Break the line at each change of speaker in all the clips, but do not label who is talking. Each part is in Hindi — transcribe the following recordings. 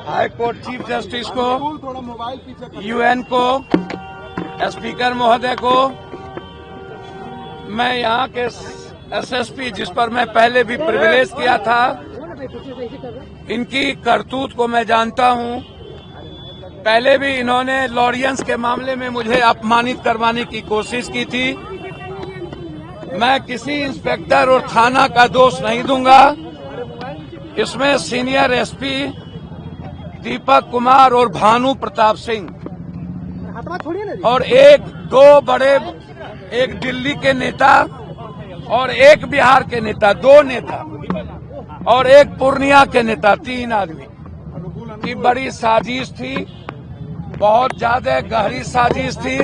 हाई कोर्ट चीफ जस्टिस को, यूएन को, स्पीकर महोदय को, मैं यहाँ के एसएसपी जिस पर मैं पहले भी प्रिविलेज किया था, इनकी करतूत को मैं जानता हूँ। पहले भी इन्होंने लॉरियंस के मामले में मुझे अपमानित करवाने की कोशिश की थी। मैं किसी इंस्पेक्टर और थाना का दोष नहीं दूंगा। इसमें सीनियर एसपी दीपक कुमार और भानु प्रताप सिंह और दो बड़े, एक दिल्ली के नेता और एक बिहार के नेता, दो नेता और एक पूर्णिया के नेता, 3 आदमी की बड़ी साजिश थी। बहुत ज्यादा गहरी साजिश थी।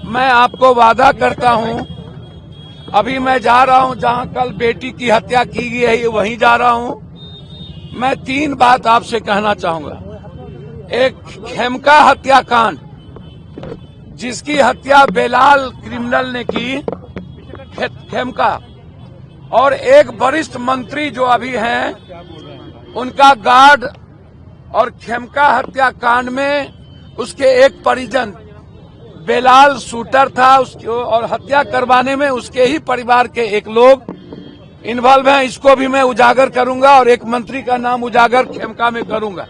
मैं आपको वादा करता हूं, अभी मैं जा रहा हूं जहां कल बेटी की हत्या की गई है, वहीं जा रहा हूं। मैं 3 बात आपसे कहना चाहूंगा। एक, खेमका हत्याकांड, जिसकी हत्या बेलाल क्रिमिनल ने की, खेमका, और एक वरिष्ठ मंत्री जो अभी हैं, उनका गार्ड, और खेमका हत्याकांड में उसके एक परिजन बेलाल शूटर था उसको, और हत्या करवाने में उसके ही परिवार के एक लोग इन्वॉल्व हैं। इसको भी मैं उजागर करूंगा और एक मंत्री का नाम उजागर खेमका में करूंगा।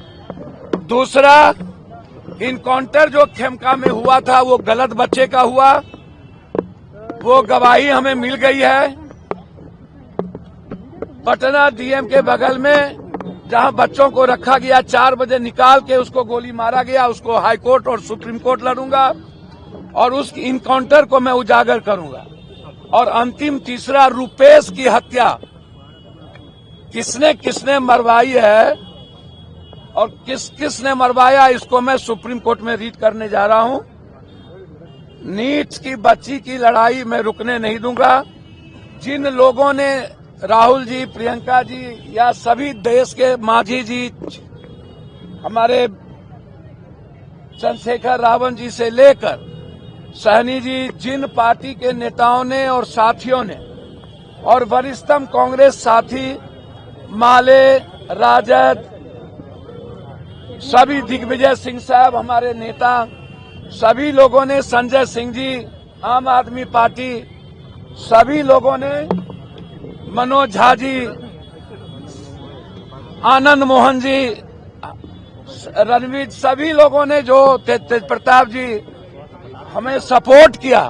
दूसरा, इनकाउंटर जो खेमका में हुआ था वो गलत बच्चे का हुआ, वो गवाही हमें मिल गई है। पटना डीएम के बगल में जहां बच्चों को रखा गया, 4 बजे निकाल के उसको गोली मारा गया। उसको हाई कोर्ट और सुप्रीम कोर्ट लड़ूंगा और उस इनकाउंटर को मैं उजागर करूंगा। और अंतिम तीसरा, रुपेश की हत्या किसने किसने मरवाई है और किसने मरवाया, इसको मैं सुप्रीम कोर्ट में रीड करने जा रहा हूं। नीट की बच्ची की लड़ाई मैं रुकने नहीं दूंगा। जिन लोगों ने, राहुल जी, प्रियंका जी, या सभी देश के मांझी जी, हमारे चंद्रशेखर रावण जी से लेकर सहनी जी, जिन पार्टी के नेताओं ने और साथियों ने, और वरिष्ठतम कांग्रेस साथी माले, राजद, सभी, दिग्विजय सिंह साहब हमारे नेता, सभी लोगों ने, संजय सिंह जी आम आदमी पार्टी, सभी लोगों ने, मनोज झा जी, आनंद मोहन जी, रणवीर, सभी लोगों ने जो तेज प्रताप जी हमें सपोर्ट किया,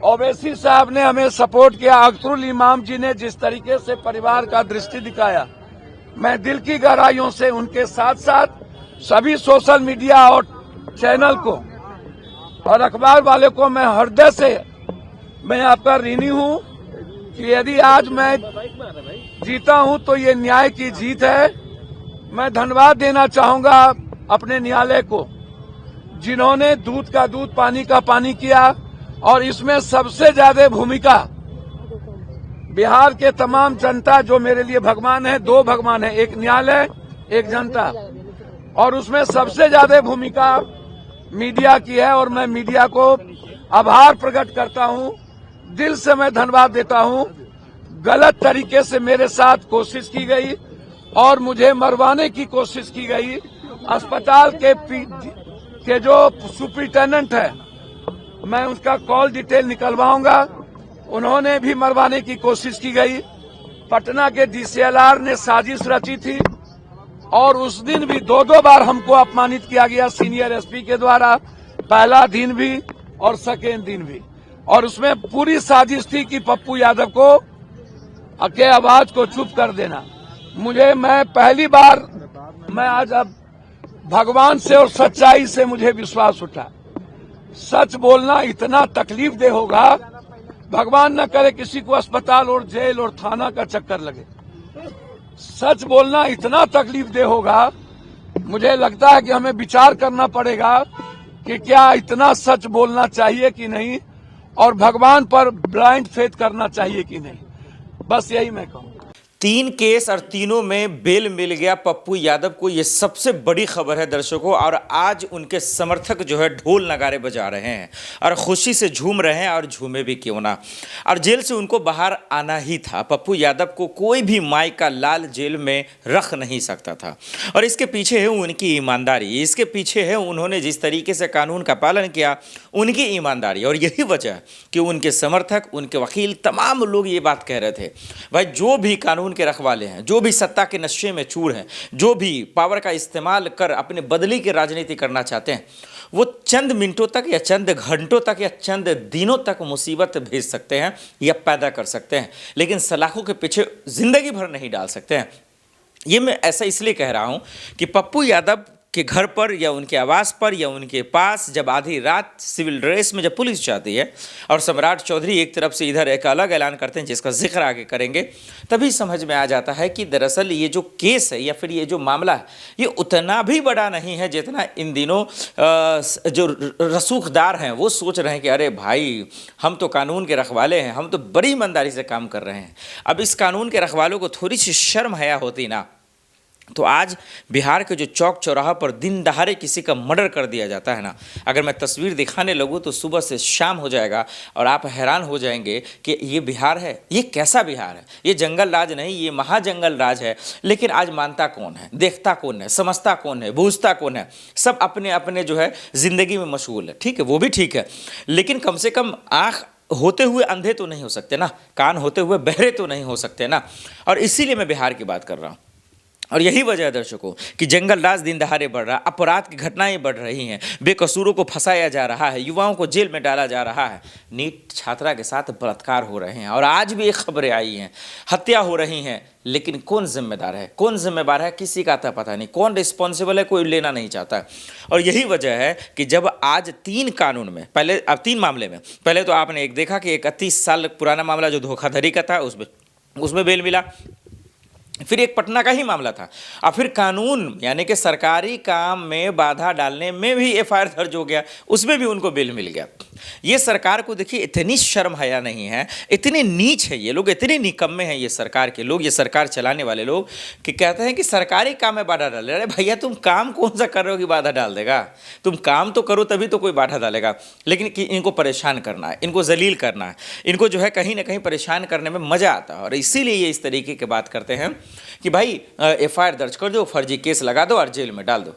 ओवैसी साहब ने हमें सपोर्ट किया, अख्तरुल इमाम जी ने जिस तरीके से परिवार का दृष्टि दिखाया, मैं दिल की गहराइयों से उनके साथ साथ सभी सोशल मीडिया और चैनल को और अखबार वाले को मैं हृदय से, मैं आपका ऋणी हूं कि यदि आज मैं जीता हूं तो ये न्याय की जीत है। मैं धन्यवाद देना चाहूंगा अपने न्यायालय को, जिन्होंने दूध का दूध, पानी का पानी किया, और इसमें सबसे ज्यादा भूमिका बिहार के तमाम जनता, जो मेरे लिए भगवान है, 2 भगवान है, एक न्यायालय, एक जनता, और उसमें सबसे ज्यादा भूमिका मीडिया की है। और मैं मीडिया को आभार प्रकट करता हूं, दिल से मैं धन्यवाद देता हूं। गलत तरीके से मेरे साथ कोशिश की गई और मुझे मरवाने की कोशिश की गई। अस्पताल के जो सुपरिटेंडेंट है, मैं उसका कॉल डिटेल निकलवाऊंगा, उन्होंने भी मरवाने की कोशिश की गई। पटना के डीसीएलआर ने साजिश रची थी और उस दिन भी 2 बार हमको अपमानित किया गया सीनियर एसपी के द्वारा, पहला दिन भी और सेकेंड दिन भी। और उसमें पूरी साजिश थी कि पप्पू यादव को के आवाज को चुप कर देना। मैं पहली बार, मैं आज अब भगवान से और सच्चाई से मुझे विश्वास उठा। सच बोलना इतना तकलीफ दे होगा, भगवान न करे किसी को अस्पताल और जेल और थाना का चक्कर लगे। सच बोलना इतना तकलीफ दे होगा, मुझे लगता है कि हमें विचार करना पड़ेगा कि क्या इतना सच बोलना चाहिए कि नहीं, और भगवान पर ब्लाइंड फेथ करना चाहिए कि नहीं। बस यही मैं कहूँ।
तीन केस और तीनों में बेल मिल गया पप्पू यादव को। ये सबसे बड़ी खबर है दर्शकों। और आज उनके समर्थक जो है ढोल नगारे बजा रहे हैं और खुशी से झूम रहे हैं, और झूमे भी क्यों ना। और जेल से उनको बाहर आना ही था। पप्पू यादव को कोई भी माई का लाल जेल में रख नहीं सकता था। और इसके पीछे है उनकी ईमानदारी, इसके पीछे है उन्होंने जिस तरीके से कानून का पालन किया, उनकी ईमानदारी। और यही वजह कि उनके समर्थक, उनके वकील, तमाम लोग ये बात कह रहे थे, भाई जो भी कानून के रखवाले हैं, जो भी सत्ता के नशे में चूर हैं, जो भी पावर का इस्तेमाल कर अपने बदली की राजनीति करना चाहते हैं, वो चंद मिनटों तक या चंद घंटों तक या चंद दिनों तक मुसीबत भेज सकते हैं या पैदा कर सकते हैं, लेकिन सलाखों के पीछे जिंदगी भर नहीं डाल सकते हैं। ये मैं ऐसा इसलिए कह रहा हूं कि पप्पू यादव के घर पर या उनके आवास पर या उनके पास जब आधी रात सिविल ड्रेस में जब पुलिस जाती है और सम्राट चौधरी एक तरफ से इधर एक अलग ऐलान करते हैं जिसका जिक्र आगे करेंगे, तभी समझ में आ जाता है कि दरअसल ये जो केस है या फिर ये जो मामला है, ये उतना भी बड़ा नहीं है जितना इन दिनों जो रसूखदार हैं वो सोच रहे हैं कि अरे भाई हम तो कानून के रखवाले हैं, हम तो बड़ी ईमानदारी से काम कर रहे हैं। अब इस कानून के रखवालों को थोड़ी सी शर्म हया होती ना, तो आज बिहार के जो चौक चौराहा पर दिन दहाड़े किसी का मर्डर कर दिया जाता है ना, अगर मैं तस्वीर दिखाने लगूँ तो सुबह से शाम हो जाएगा और आप हैरान हो जाएंगे कि ये बिहार है, ये कैसा बिहार है। ये जंगल राज नहीं, ये महाजंगल राज है। लेकिन आज मानता कौन है, देखता कौन है, समझता कौन है, बूझता कौन है? सब अपने अपने जो है ज़िंदगी में मशगूल है। ठीक है, वो भी ठीक है, लेकिन कम से कम आँख होते हुए अंधे तो नहीं हो सकते ना, कान होते हुए बहरे तो नहीं हो सकते ना। और इसीलिए मैं बिहार की बात कर रहा हूँ। और यही वजह है दर्शकों कि जंगल राज दिन दहाड़े बढ़ रहा, अपराध की घटनाएं बढ़ रही हैं, बेकसूरों को फंसाया जा रहा है, युवाओं को जेल में डाला जा रहा है, नीट छात्रा के साथ बलात्कार हो रहे हैं, और आज भी एक खबरें आई हैं, हत्या हो रही हैं। लेकिन कौन जिम्मेदार है, कौन जिम्मेवार है, किसी का तो पता नहीं, कौन रिस्पॉन्सिबल है, कोई लेना नहीं चाहता। और यही वजह है कि जब आज तीन कानून में, पहले अब तीन मामले में, पहले तो आपने एक देखा कि 31 साल पुराना मामला जो धोखाधड़ी का था उसमें बेल मिला, फिर एक पटना का ही मामला था, और फिर कानून यानी कि सरकारी काम में बाधा डालने में भी एफआईआर दर्ज हो गया, उसमें भी उनको बेल मिल गया। ये सरकार को देखिए इतनी शर्म हया नहीं है, इतने नीच है ये लोग, इतने निकम्मे हैं ये सरकार के लोग, ये सरकार चलाने वाले लोग, कि कहते हैं कि सरकारी काम में बाधा डाले। अरे भैया तुम काम कौन सा कर रहे हो कि बाधा डाल देगा? तुम काम तो करो तभी तो कोई बाधा डालेगा। लेकिन कि इनको परेशान करना है, इनको जलील करना है, इनको जो है कहीं ना कहीं परेशान करने में मज़ा आता है। और इसीलिए ये इस तरीके की बात करते हैं कि भाई एफआईआर दर्ज कर दो, फर्जी केस लगा दो और जेल में डाल दो।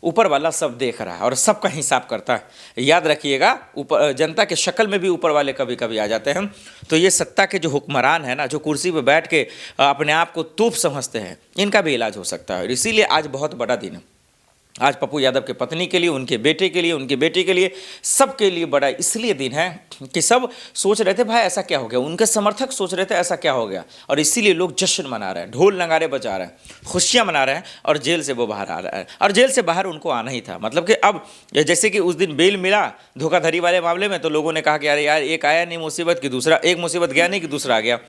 ऊपर वाला सब देख रहा है और सबका हिसाब करता है। याद रखिएगा, ऊपर जनता के शक्ल में भी ऊपर वाले कभी कभी आ जाते हैं। तो ये सत्ता के जो हुक्मरान है ना, जो कुर्सी पर बैठ के अपने आप को तोप समझते हैं, इनका भी इलाज हो सकता है। और इसीलिए आज बहुत बड़ा दिन है। आज पप्पू यादव के पत्नी के लिए, उनके बेटे के लिए, उनके बेटे के लिए, सबके लिए बड़ा इसलिए दिन है कि सब सोच रहे थे भाई ऐसा क्या हो गया, उनके समर्थक सोच रहे थे ऐसा क्या हो गया, और इसीलिए लोग जश्न मना रहे हैं, ढोल नगारे बजा रहे हैं, खुशियां मना रहे हैं, और जेल से वो बाहर आ रहा है। और जेल से बाहर उनको आना ही था। मतलब कि अब जैसे कि उस दिन बेल मिला धोखाधड़ी वाले मामले में, तो लोगों ने कहा कि अरे यार एक आया नहीं मुसीबत की दूसरा, एक मुसीबत गया नहीं कि दूसरा आ गया।